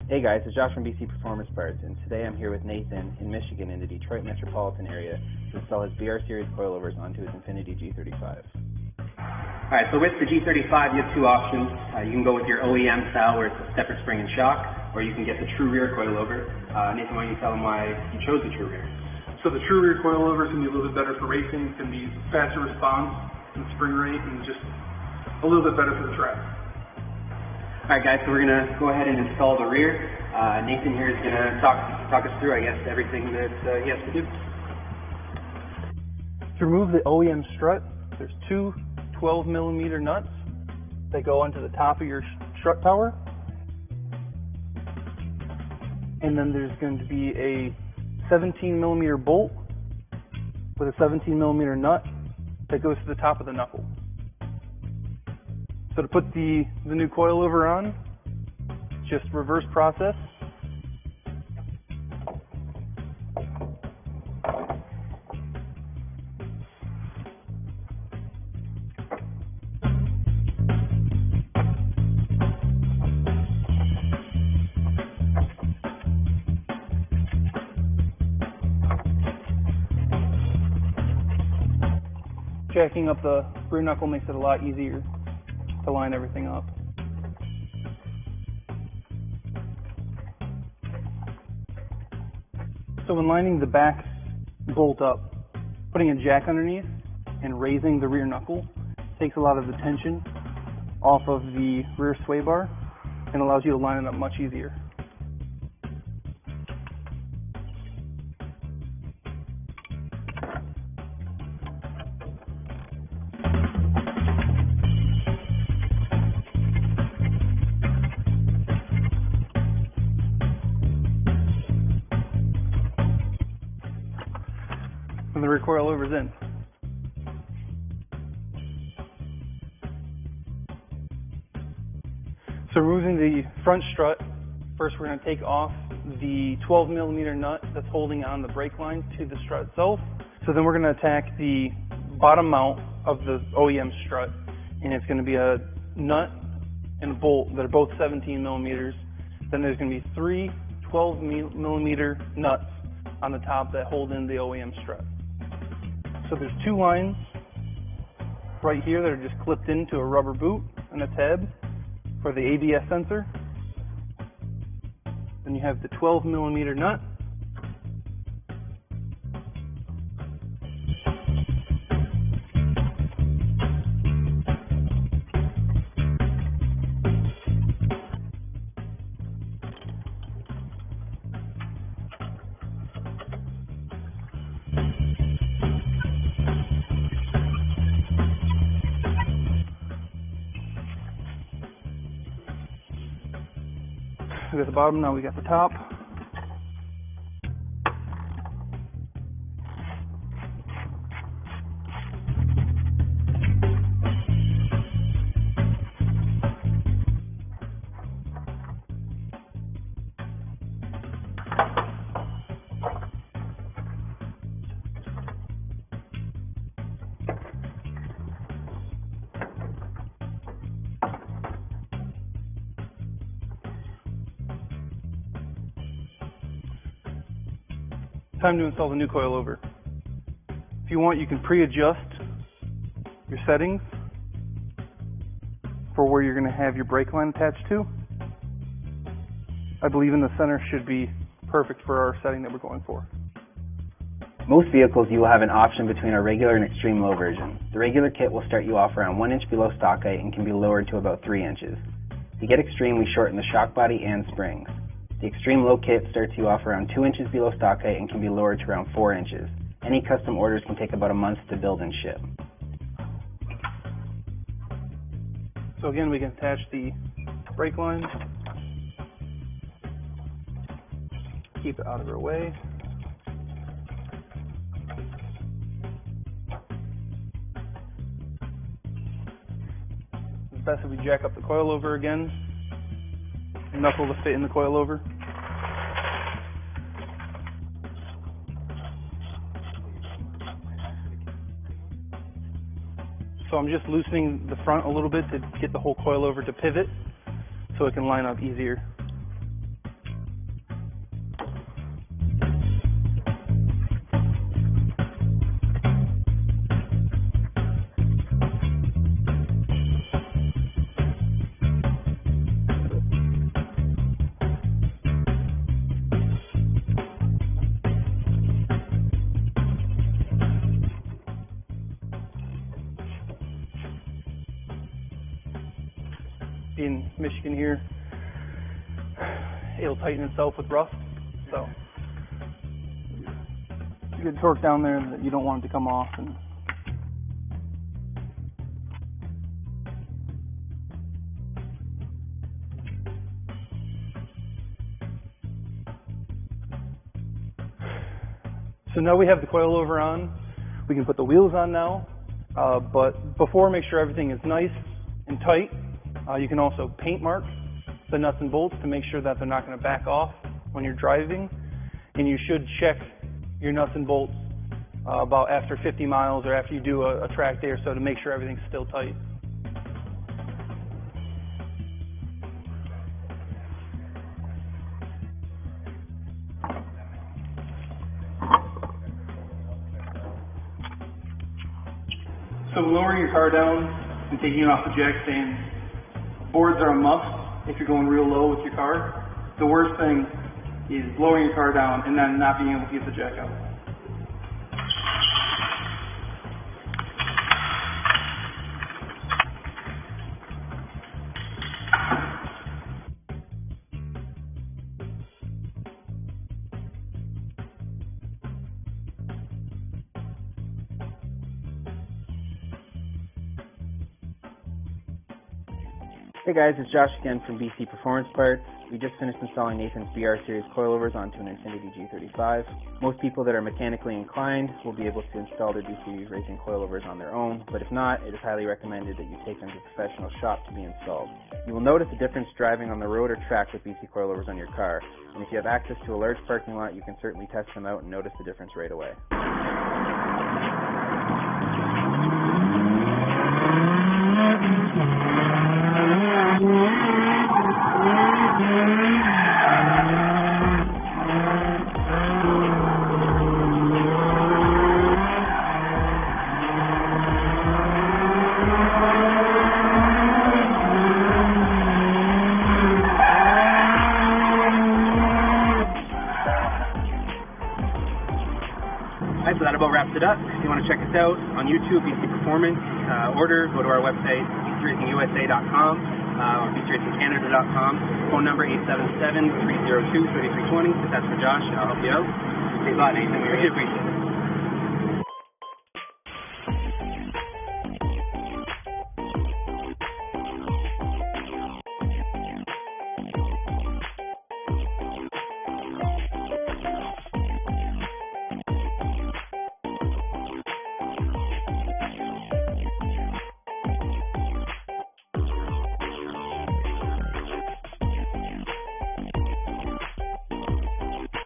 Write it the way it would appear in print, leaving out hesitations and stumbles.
Hey guys, it's Josh from BC Performance Parts, and today I'm here with Nathan in Michigan in the Detroit metropolitan area to install his BR series coilovers onto his Infiniti G35. Alright, so with the G35 you have two options. You can go with your OEM style where it's a separate spring and shock, or you can get the true rear coilover. Nathan, why don't you tell them why you chose the true rear? So the true rear coilover is going to be a little bit better for racing. It's going to be faster response and spring rate, and just a little bit better for the track. Alright guys, so we're going to go ahead and install the rear. Nathan here is going to talk us through, I guess, everything that he has to do. To remove the Oem Strut, there's two 12mm nuts that go onto the top of your strut tower. And then there's going to be a 17mm bolt with a 17mm nut that goes to the top of the knuckle. So to put the new coilover on, just reverse process. Jacking up the rear knuckle makes it a lot easier to line everything up. So when lining the back bolt up, putting a jack underneath and raising the rear knuckle takes a lot of the tension off of the rear sway bar and allows you to line it up much easier. And the rear coilover's in. So removing the front strut, first we're going to take off the 12mm nut that's holding on the brake line to the strut itself. So then we're going to attack the bottom mount of the OEM strut, and it's going to be a nut and a bolt that are both 17mm. Then there's going to be three 12mm nuts on the top that hold in the OEM strut. So there's two lines right here that are just clipped into a rubber boot and a tab for the ABS sensor. Then you have the 12mm nut. We got the bottom, now we got the top. Time to install the new coilover. If you want, you can pre-adjust your settings for where you're going to have your brake line attached to. I believe in the center should be perfect for our setting that we're going for. Most vehicles you will have an option between our regular and extreme low version. The regular kit will start you off around 1 inch below stock height and can be lowered to about 3 inches. To get extreme, we shorten the shock body and springs. The extreme low kit starts you off around 2 inches below stock height and can be lowered to around 4 inches. Any custom orders can take about a month to build and ship. So again, we can attach the brake line, keep it out of our way. It's best if we jack up the coilover again. Knuckle to fit in the coilover. So I'm just loosening the front a little bit to get the whole coilover to pivot so it can line up easier. Michigan here, it'll tighten itself with rust. So you get torque down there that you don't want it to come off. And so now we have the coilover on. We can put the wheels on now, but before, make sure everything is nice and tight. You can also paint mark the nuts and bolts to make sure that they're not going to back off when you're driving. And you should check your nuts and bolts about after 50 miles or after you do a track day or so to make sure everything's still tight. So lowering your car down and taking it off the jack, saying boards are a must if you're going real low with your car. The worst thing is lowering your car down and then not being able to get the jack out. Hey guys, it's Josh again from BC Performance Parts. We just finished installing Nathan's BR Series coilovers onto an Infiniti G35. Most people that are mechanically inclined will be able to install their BC Racing coilovers on their own, but if not, it is highly recommended that you take them to a professional shop to be installed. You will notice a difference driving on the road or track with BC coilovers on your car, and if you have access to a large parking lot, you can certainly test them out and notice the difference right away. Alright, so that about wraps it up. If you want to check us out on YouTube, BC Performance, order, go to our website, BCRacingUSA.com or BCRacingCanada.com. Phone number 877-302-3320. If that's for Josh, I'll help you out. Thanks a lot, Nathan. We really appreciate it.